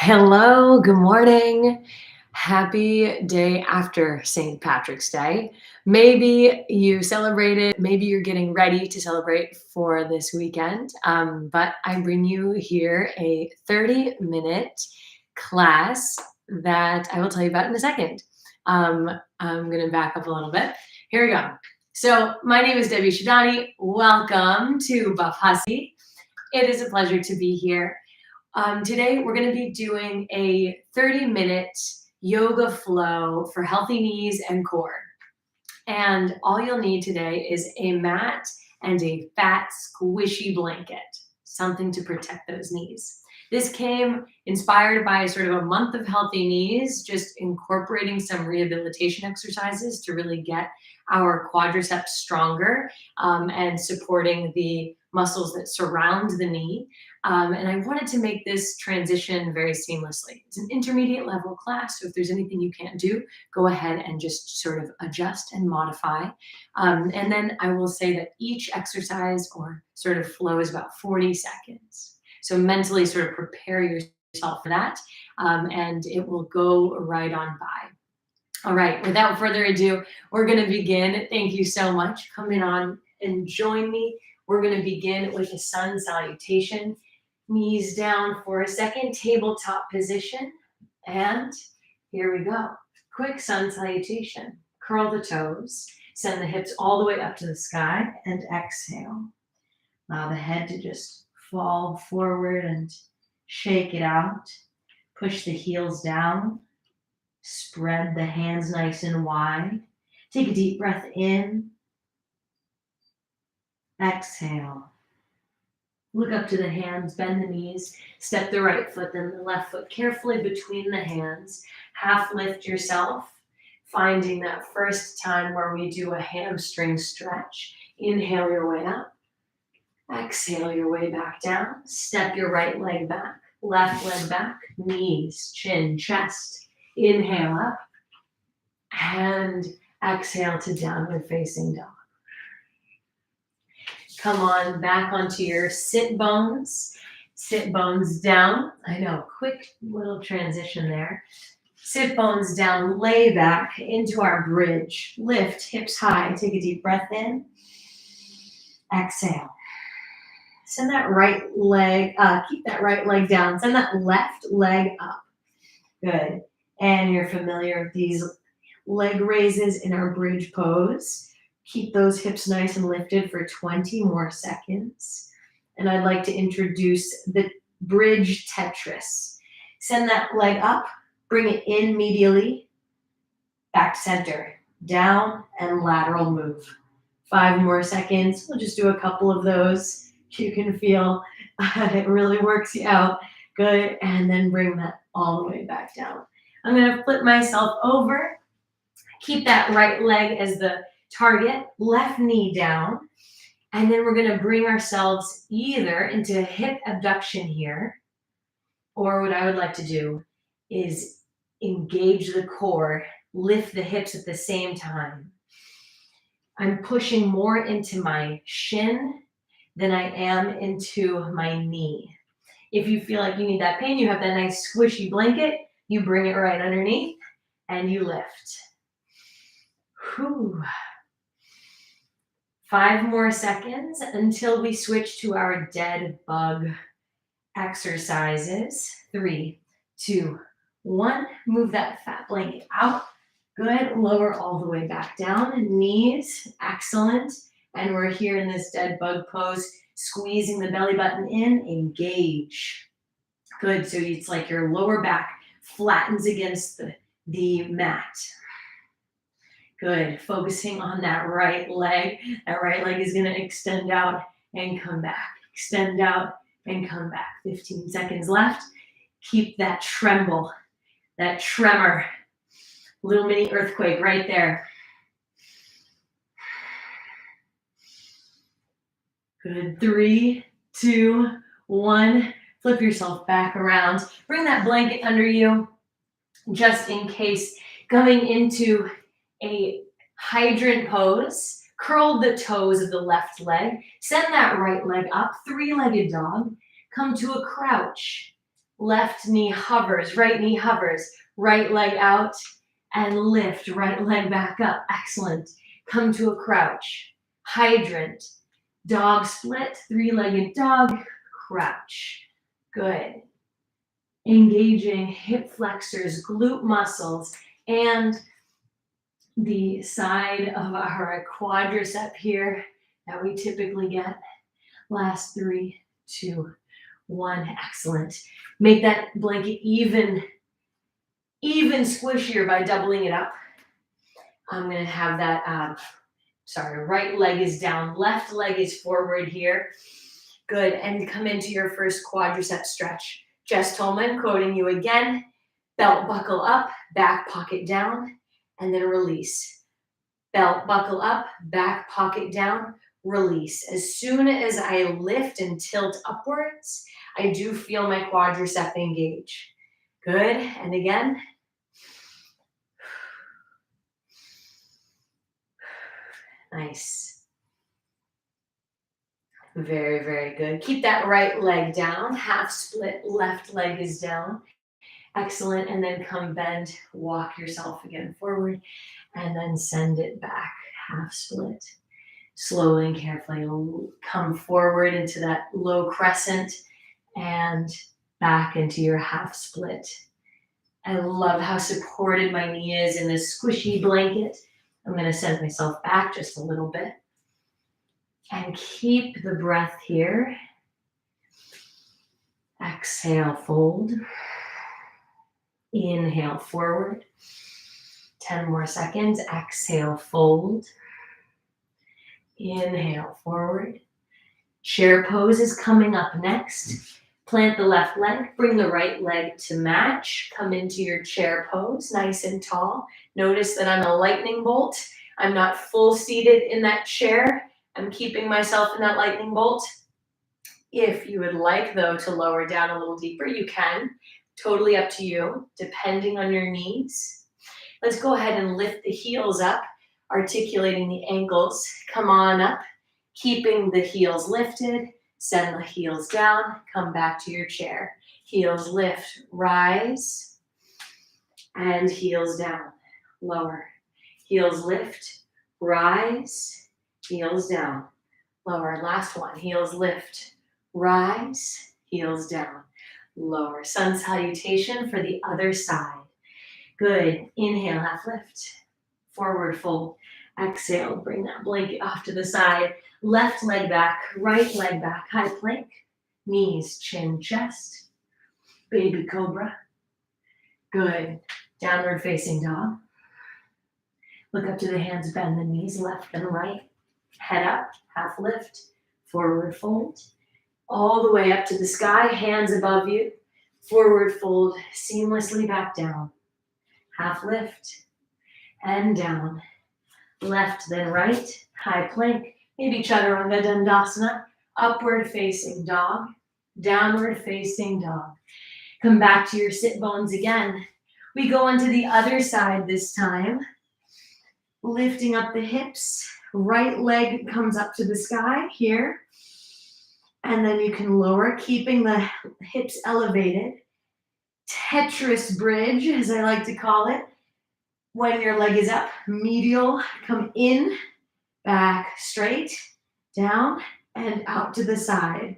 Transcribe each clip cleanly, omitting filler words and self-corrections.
Hello, good morning. Happy day after St. Patrick's Day. Maybe you celebrated, maybe you're getting ready to celebrate for this weekend. But I bring you here a 30-minute class that I will tell you about in a second. I'm going to back up a little bit. Here we go. So, my name is Debbie Shadani. Welcome to Buff Hussy. It is a pleasure to be here. Today, we're going to be doing a 30-minute yoga flow for healthy knees and core. And all you'll need today is a mat and a fat, squishy blanket, something to protect those knees. This came inspired by sort of a month of healthy knees, just incorporating some rehabilitation exercises to really get our quadriceps stronger and supporting the muscles that surround the knee. And I wanted to make this transition very seamlessly. It's an intermediate level class, so if there's anything you can't do, go ahead and just sort of adjust and modify. And then I will say that each exercise or sort of flow is about 40 seconds. So mentally sort of prepare yourself for that, and it will go right on by. All right, without further ado, we're going to begin. Thank you so much. Come in on and join me. We're going to begin with a sun salutation. Knees down for a second, tabletop position. And here we go. Quick sun salutation. Curl the toes. Send the hips all the way up to the sky and exhale. Allow the head to just fall forward and shake it out. Push the heels down. Spread the hands nice and wide. Take a deep breath in. Exhale. Look up to the hands, bend the knees, step the right foot, then the left foot carefully between the hands. Half lift yourself, finding that first time where we do a hamstring stretch. Inhale your way up. Exhale your way back down. Step your right leg back, left leg back, knees, chin, chest. Inhale up and exhale to downward facing dog. Come on back onto your sit bones down. I know, quick little transition there. Sit bones down, lay back into our bridge. Lift, hips high. Take a deep breath in. Exhale. Send that right leg, keep that right leg down. Send that left leg up. Good. And you're familiar with these leg raises in our bridge pose. Keep those hips nice and lifted for 20 more seconds. And I'd like to introduce the bridge Tetris. Send that leg up, bring it in medially, back to center, down and lateral move. 5 more seconds. We'll just do a couple of those. You can feel it really works you out. Good. And then bring that all the way back down. I'm going to flip myself over. Keep that right leg as the target, left knee down, and then we're going to bring ourselves either into a hip abduction here, or what I would like to do is engage the core, lift the hips at the same time. I'm pushing more into my shin than I am into my knee. If you feel like you need that pain, you have that nice squishy blanket, you bring it right underneath and you lift. Whew. 5 more seconds until we switch to our dead bug exercises. 3, 2, 1. Move that fat blanket out. Good. Lower all the way back down. Knees. Excellent. And we're here in this dead bug pose, squeezing the belly button in. Engage. Good. So it's like your lower back flattens against the mat. Good. Focusing on that right leg. That right leg is going to extend out and come back. Extend out and come back. 15 seconds left. Keep that tremble, that tremor. Little mini earthquake right there. Good. 3, 2, 1. Flip yourself back around. Bring that blanket under you just in case. Going into a hydrant pose. Curl the toes of the left leg. Send that right leg up. 3-legged dog. Come to a crouch. Left knee hovers, right knee hovers, right leg out, and lift, right leg back up. Excellent. Come to a crouch. Hydrant. Dog split, three-legged dog, crouch. Good. Engaging hip flexors, glute muscles, and the side of our quadricep here that we typically get. Last 3, 2, 1. Excellent. Make that blanket even squishier by doubling it up. I'm going to have that, right leg is down, left leg is forward here. Good, and come into your first quadricep stretch. Jess Tolman quoting you again. Belt buckle up, back pocket down, and then release. Belt buckle up, back pocket down, release. As soon as I lift and tilt upwards, I do feel my quadricep engage. Good, and again. Nice. Very, very good. Keep that right leg down, half split, left leg is down. Excellent, and then come bend, walk yourself again forward, and then send it back, half split. Slowly and carefully come forward into that low crescent and back into your half split. I love how supported my knee is in this squishy blanket. I'm going to send myself back just a little bit. And keep the breath here. Exhale, fold. Inhale, forward. 10 more seconds. Exhale, fold. Inhale, forward. Chair pose is coming up next. Plant the left leg, bring the right leg to match. Come into your chair pose, nice and tall. Notice that I'm a lightning bolt. I'm not full seated in that chair. I'm keeping myself in that lightning bolt. If you would like, though, to lower down a little deeper, you can. Totally up to you, depending on your needs. Let's go ahead and lift the heels up, articulating the ankles. Come on up, keeping the heels lifted. Send the heels down, come back to your chair. Heels lift, rise, and heels down, lower. Heels lift, rise, heels down, lower. Last one, heels lift, rise, heels down, lower. Sun salutation for the other side. Good, inhale, half lift, forward fold. Exhale, bring that blanket off to the side. Left leg back, right leg back, high plank. Knees, chin, chest. Baby cobra. Good. Downward facing dog. Look up to the hands, bend the knees, left and right. Head up, half lift, forward fold. All the way up to the sky, hands above you. Forward fold, seamlessly back down. Half lift and down. Left, then right, high plank. Maybe chaturanga dandasana, upward facing dog, downward facing dog. Come back to your sit bones again. We go onto the other side this time. Lifting up the hips, right leg comes up to the sky here. And then you can lower, keeping the hips elevated. Tetris bridge, as I like to call it. When your leg is up, medial, come in, back, straight, down, and out to the side.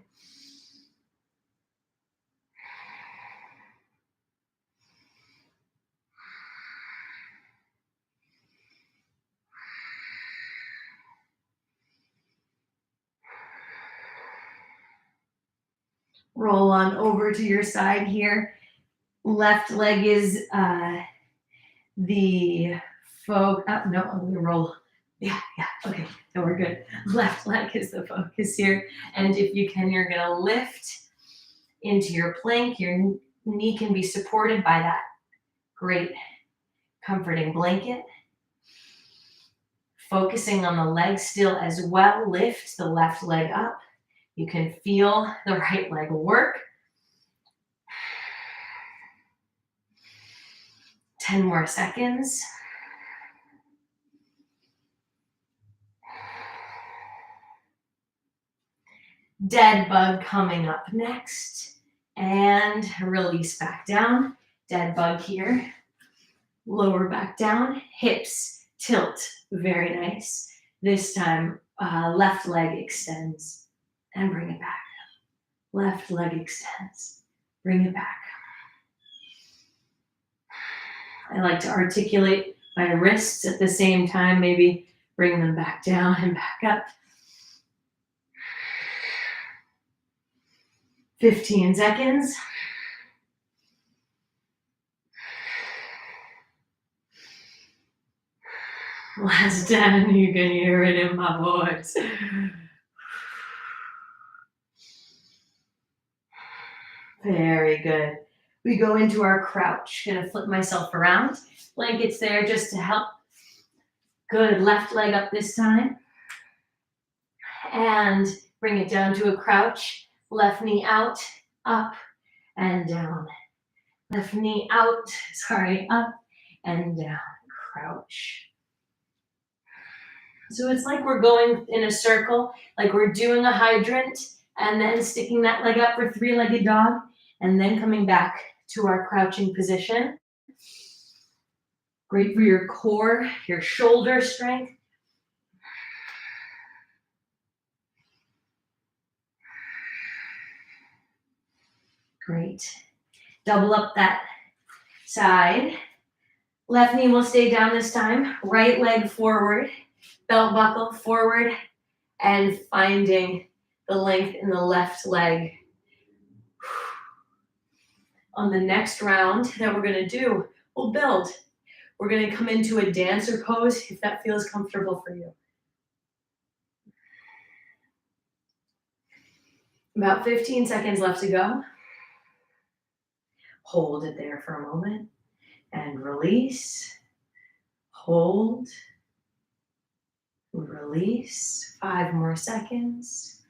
Roll on over to your side here. Left leg is the focus. Oh, no, I'm going to roll. Yeah, okay, no, we're good. Left leg is the focus here. And if you can, you're going to lift into your plank. Your knee can be supported by that great comforting blanket. Focusing on the leg still as well. Lift the left leg up. You can feel the right leg work. 10 more seconds. Dead bug coming up next. And release back down. Dead bug here. Lower back down. Hips tilt. Very nice. This time, left leg extends and bring it back. Left leg extends. Bring it back. I like to articulate my wrists at the same time, maybe bring them back down and back up. 15 seconds. Last 10, you can hear it in my voice. Very good. We go into our crouch. Gonna flip myself around. Blankets there just to help. Good, left leg up this time. And bring it down to a crouch. Left knee out, up, and down. Left knee out, up, and down. Crouch. So it's like we're going in a circle, like we're doing a hydrant, and then sticking that leg up for three-legged dog, and then coming back to our crouching position. Great for your core, your shoulder strength. Great. Double up that side. Left knee will stay down this time. Right leg forward. Belt buckle forward. And finding the length in the left leg. On the next round that we're going to do, we'll build. We're going to come into a dancer pose if that feels comfortable for you. About 15 seconds left to go. Hold it there for a moment and release. Hold. Release. 5 more seconds.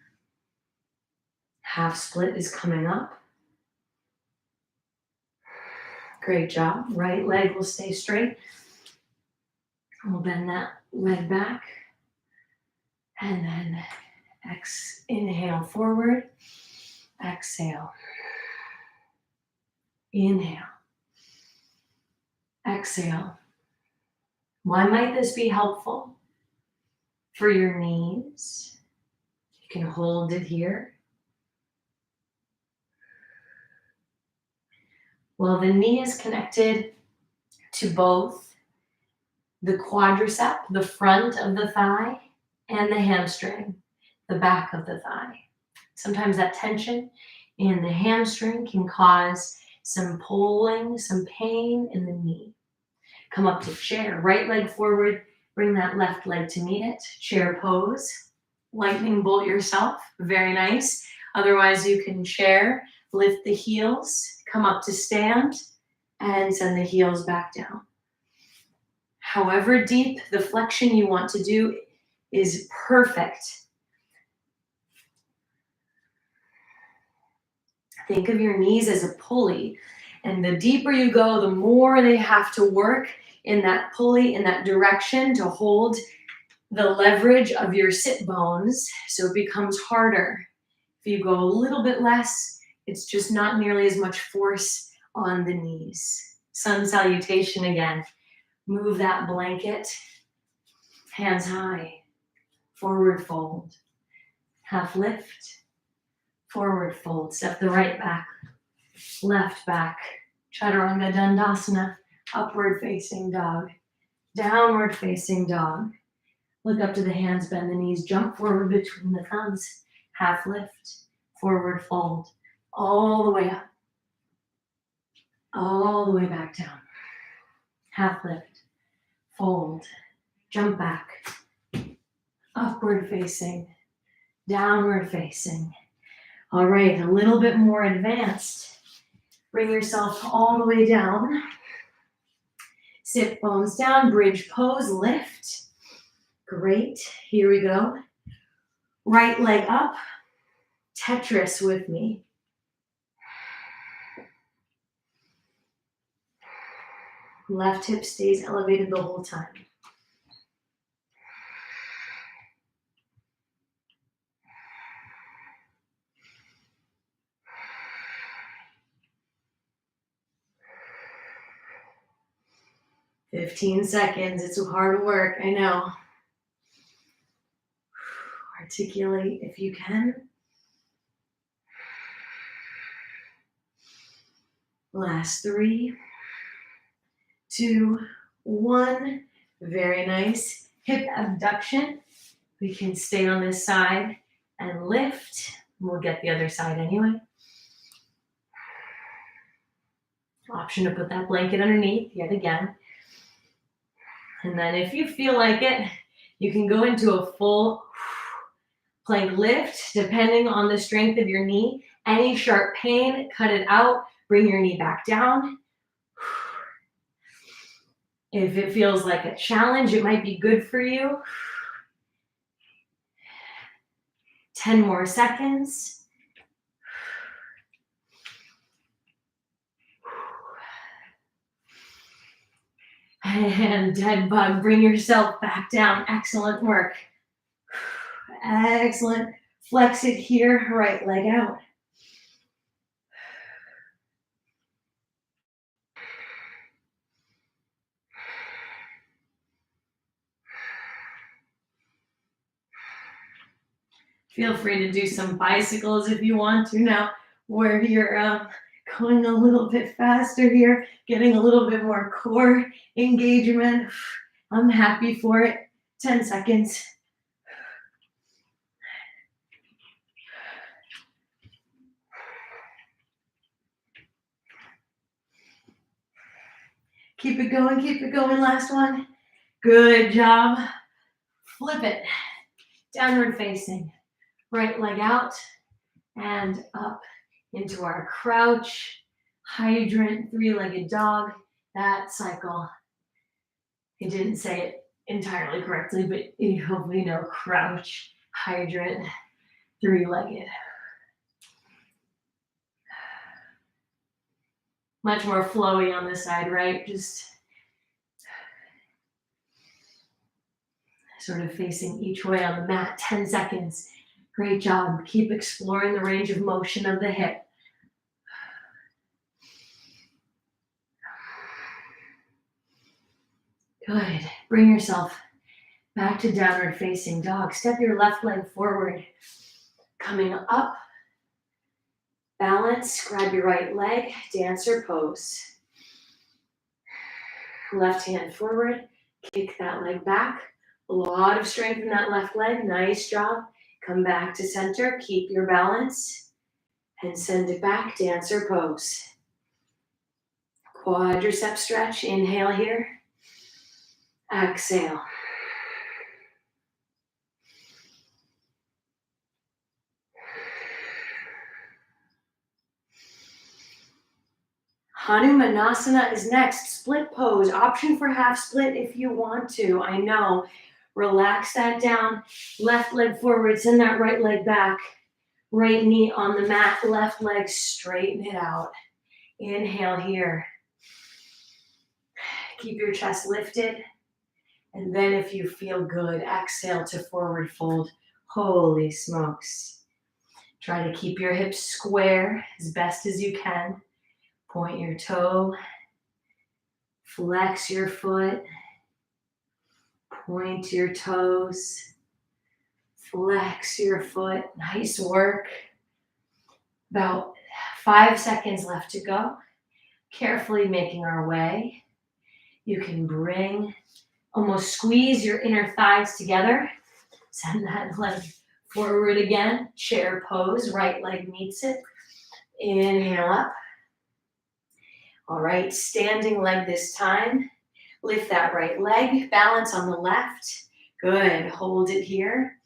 Half split is coming up. Great job. Right leg will stay straight. We'll bend that leg back. And then inhale forward. Exhale. Inhale. Exhale. Why might this be helpful? For your knees. You can hold it here. Well, the knee is connected to both the quadricep, the front of the thigh, and the hamstring, the back of the thigh. Sometimes that tension in the hamstring can cause some pulling, some pain in the knee. Come up to chair, right leg forward, bring that left leg to meet it. Chair pose, lightning bolt yourself, very nice. Otherwise you can chair, lift the heels, come up to stand, and send the heels back down. However deep the flexion you want to do is perfect. Think of your knees as a pulley, and the deeper you go, the more they have to work in that pulley, in that direction to hold the leverage of your sit bones, so it becomes harder. If you go a little bit less, it's just not nearly as much force on the knees. Sun salutation again. Move that blanket, hands high, forward fold, half lift, forward fold, step the right back, left back, chaturanga dandasana, upward facing dog, downward facing dog. Look up to the hands, bend the knees, jump forward between the thumbs, half lift, forward fold, all the way up, all the way back down, half lift, fold, jump back, upward facing, downward facing. All right, a little bit more advanced. Bring yourself all the way down. Sit bones down, bridge pose, lift. Great, here we go. Right leg up, Tetris with me. Left hip stays elevated the whole time. 15 seconds. It's hard work, I know. Articulate if you can. Last 3, 2, 1. Very nice. Hip abduction. We can stay on this side and lift. We'll get the other side anyway. Option to put that blanket underneath yet again. And then if you feel like it, you can go into a full plank lift depending on the strength of your knee. Any sharp pain, cut it out. Bring your knee back down. If it feels like a challenge, it might be good for you. 10 more seconds. And dead bug, bring yourself back down. Excellent work. Excellent. Flex it here, right leg out. Feel free to do some bicycles if you want to now, where you're going a little bit faster here, getting a little bit more core engagement. I'm happy for it. 10 seconds. Keep it going, keep it going. Last one. Good job. Flip it. Downward facing. Right leg out and up into our crouch, hydrant, 3-legged dog. That cycle. I didn't say it entirely correctly, but you hopefully know crouch, hydrant, 3-legged. Much more flowy on this side, right? Just sort of facing each way on the mat. 10 seconds. Great job. Keep exploring the range of motion of the hip. Good. Bring yourself back to downward facing dog. Step your left leg forward. Coming up. Balance. Grab your right leg. Dancer pose. Left hand forward. Kick that leg back. A lot of strength in that left leg. Nice job. Come back to center. Keep your balance. And send it back. Dancer pose. Quadricep stretch. Inhale here. Exhale. Hanumanasana is next. Split pose. Option for half split if you want to. I know. Relax that down. Left leg forward. Send that right leg back. Right knee on the mat. Left leg straighten it out. Inhale here. Keep your chest lifted. And then if you feel good, exhale to forward fold. Holy smokes. Try to keep your hips square as best as you can. Point your toe. Flex your foot. Point your toes. Flex your foot. Nice work. About 5 seconds left to go. Carefully making our way. You can almost squeeze your inner thighs together. Send that leg forward again. Chair pose. Right leg meets it. Inhale up. All right, standing leg this time. Lift that right leg. Balance on the left. Good. Hold it here.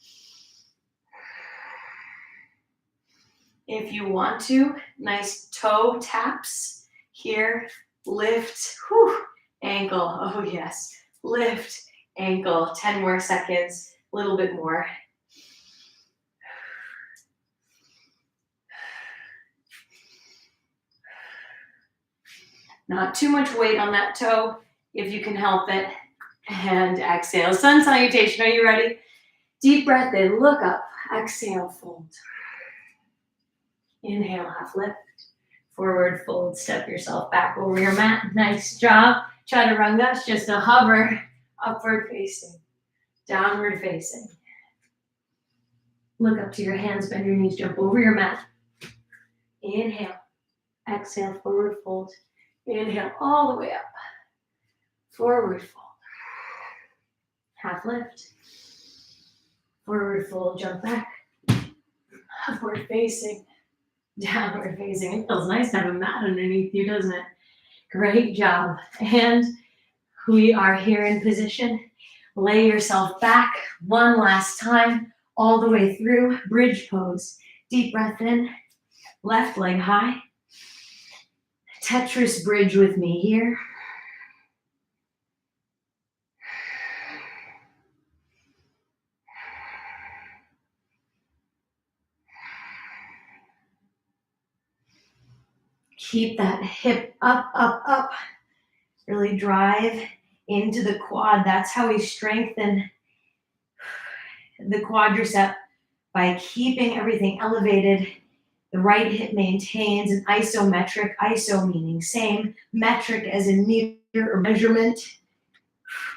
If you want to, nice toe taps here. Lift. Whew. Ankle. Oh, yes. Lift. Ankle. 10 more seconds. A little bit more. Not too much weight on that toe, if you can help it. And exhale. Sun salutation. Are you ready? Deep breath in. Look up. Exhale. Fold. Inhale. Half lift. Forward fold, step yourself back over your mat. Nice job. Chaturanga is just a hover, upward facing, downward facing. Look up to your hands, bend your knees, jump over your mat. Inhale, exhale, forward fold. Inhale, all the way up. Forward fold. Half lift. Forward fold, jump back. Upward facing, downward facing. It feels nice to have a mat underneath you, doesn't it? Great job. And we are here in position. Lay yourself back one last time, all the way through. Bridge pose. Deep breath in. Left leg high. Tetris bridge with me here. Keep that hip up, up, up. Really drive into the quad. That's how we strengthen the quadricep, by keeping everything elevated. The right hip maintains an isometric, iso meaning same, metric as in meter or measurement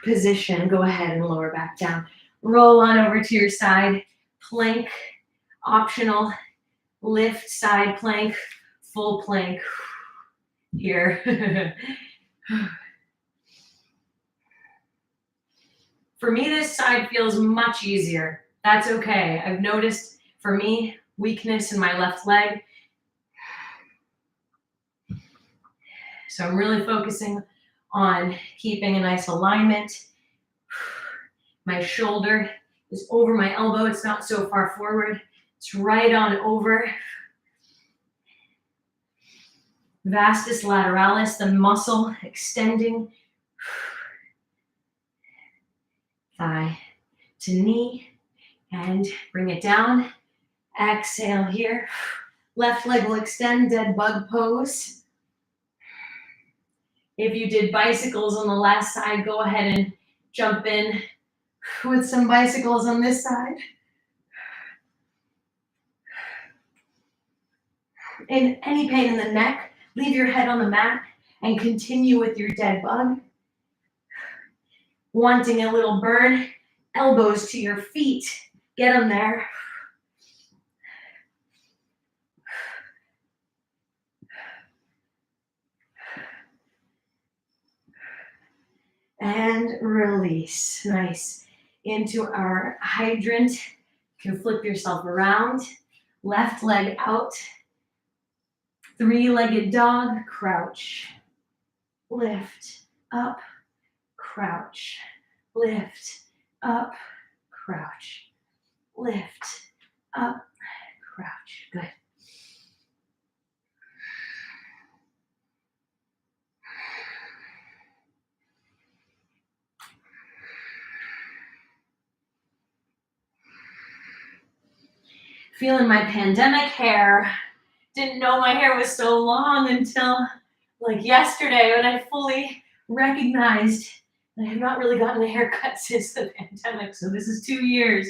position. Go ahead and lower back down. Roll on over to your side. Plank, optional. Lift, side plank, full plank here. For me, this side feels much easier. That's okay. I've noticed, for me, weakness in my left leg. So I'm really focusing on keeping a nice alignment. My shoulder is over my elbow. It's not so far forward. It's right on over. Vastus lateralis, the muscle extending. Thigh to knee, and bring it down. Exhale here. Left leg will extend, dead bug pose. If you did bicycles on the last side, go ahead and jump in with some bicycles on this side. In any pain in the neck, leave your head on the mat and continue with your dead bug. Wanting a little burn, elbows to your feet. Get them there. And release. Nice. Into our hydrant. You can flip yourself around. Left leg out. Three-legged dog. Crouch. Lift. Up. Crouch. Lift. Up. Crouch. Lift. Up. Crouch. Good. Feeling my pandemic hair. Didn't know my hair was so long until like yesterday when I fully recognized that I have not really gotten a haircut since the pandemic. So this is 2 years.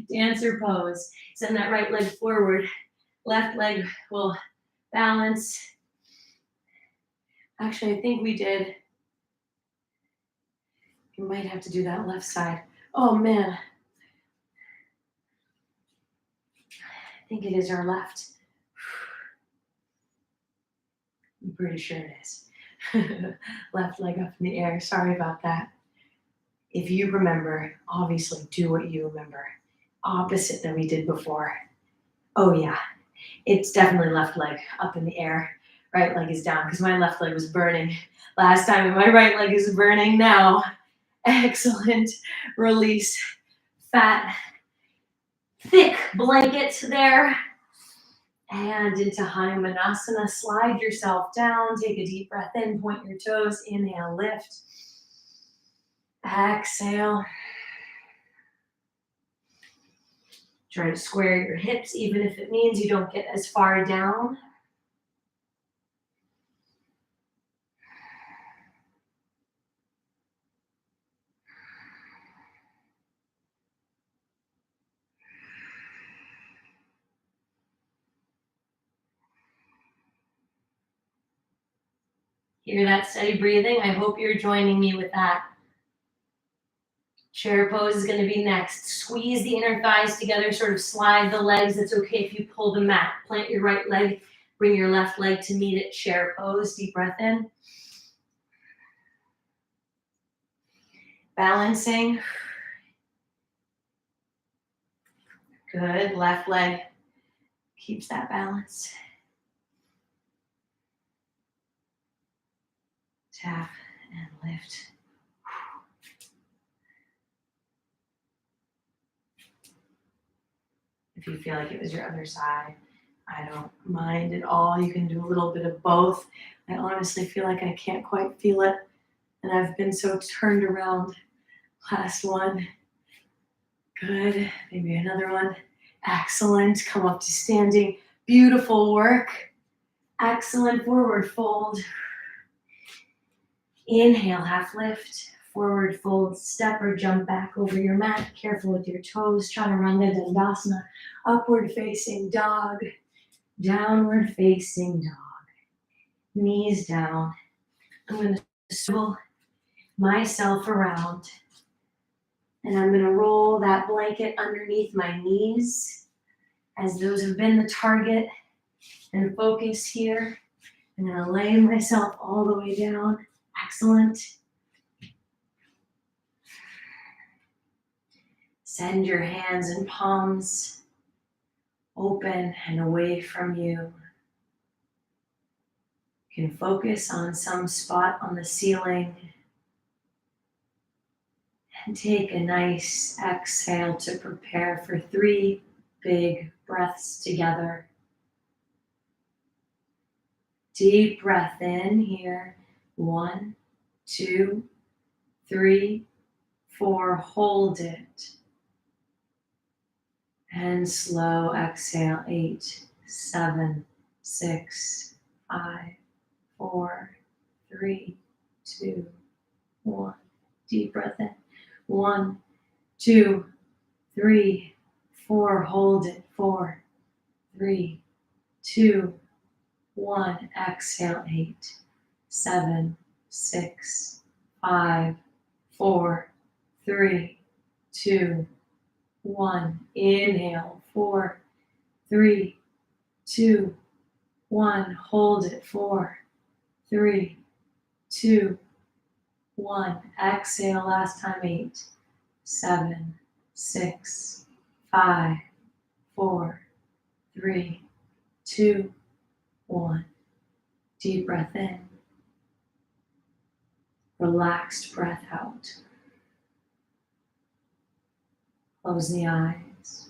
Dancer pose. Send that right leg forward. Left leg will balance. Actually, I think we did. You might have to do that left side. Oh man. I think it is our left. I'm pretty sure it is. Left leg up in the air. Sorry about that. If you remember, obviously do what you remember. Opposite that we did before. Oh yeah, it's definitely left leg up in the air. Right leg is down because my left leg was burning last time and my right leg is burning now. Excellent. Release. Fat, thick blanket there. And into Hanumanasana, slide yourself down, take a deep breath in, point your toes, inhale, lift. Exhale. Try to square your hips, even if it means you don't get as far down. Hear that steady breathing? I hope you're joining me with that. Chair pose is going to be next. Squeeze the inner thighs together, sort of slide the legs. It's okay if you pull the mat. Plant your right leg, bring your left leg to meet it. Chair pose, deep breath in. Balancing. Good, left leg keeps that balance. Tap and lift. If you feel like it was your other side, I don't mind at all. You can do a little bit of both. I honestly feel like I can't quite feel it, and I've been so turned around. Last one. Good. Maybe another one. Excellent. Come up to standing. Beautiful work. Excellent. Forward fold. Inhale, half lift. Forward fold, step or jump back over your mat. Careful with your toes. Chaturanga Dandasana. Upward facing dog. Downward facing dog. Knees down. I'm going to swivel myself around. And I'm going to roll that blanket underneath my knees as those have been the target, and focus here. I'm going to lay myself all the way down. Excellent. Send your hands and palms open and away from you. You can focus on some spot on the ceiling and take a nice exhale to prepare for 3 big breaths together. Deep breath in here. 1, 2, 3, 4. Hold it. And slow exhale. 8, 7, 6, 5, 4, 3, 2, 1. Deep breath in. 1, 2, 3, 4. Hold it. 4, 3, 2, 1. Exhale. 8, 7, 6, 5, 4, 3, 2, 1. Inhale. 4, 3, 2, 1. Hold it. 4, 3, 2, 1. Exhale. Last time. 8, 7, 6, 5, 4, 3, 2, 1. Deep breath in. Relaxed breath out. Close the eyes.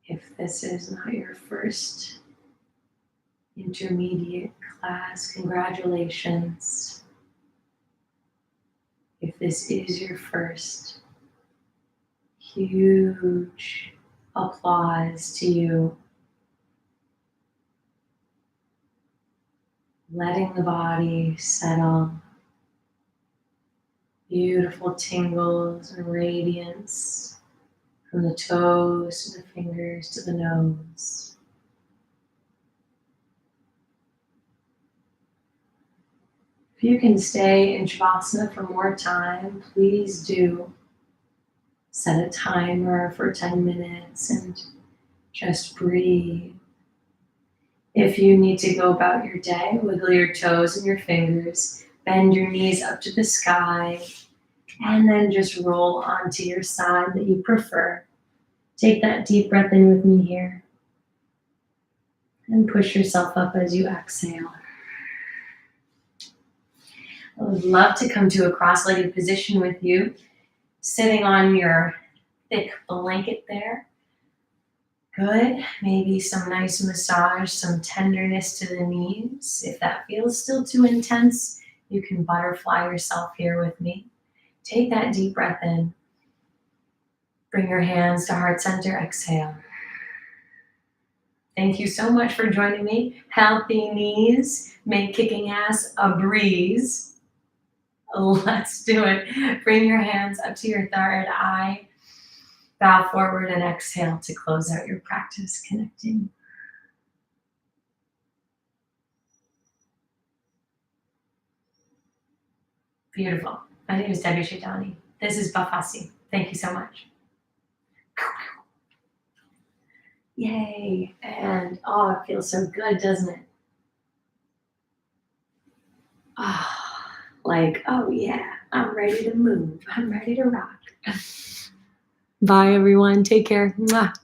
If this is not your first intermediate class, congratulations. If this is your first, huge applause to you. Letting the body settle. Beautiful tingles and radiance from the toes to the fingers to the nose. If you can stay in Shavasana for more time, please do. Set a timer for 10 minutes and just breathe. If you need to go about your day, wiggle your toes and your fingers, bend your knees up to the sky, and then just roll onto your side that you prefer. Take that deep breath in with me here. And push yourself up as you exhale. I would love to come to a cross-legged position with you, sitting on your thick blanket there. Good. Maybe some nice massage, some tenderness to the knees. If that feels still too intense, you can butterfly yourself here with me. Take that deep breath in. Bring your hands to heart center. Exhale. Thank you so much for joining me. Healthy knees make kicking ass a breeze. Let's do it. Bring your hands up to your third eye. Bow forward and exhale to close out your practice connecting. Beautiful. My name is Debbie Shaitani. This is Bafasi. Thank you so much. Yay. And oh, it feels so good, doesn't it? Ah, like, oh yeah, I'm ready to move. I'm ready to rock. Bye, everyone. Take care. Mwah.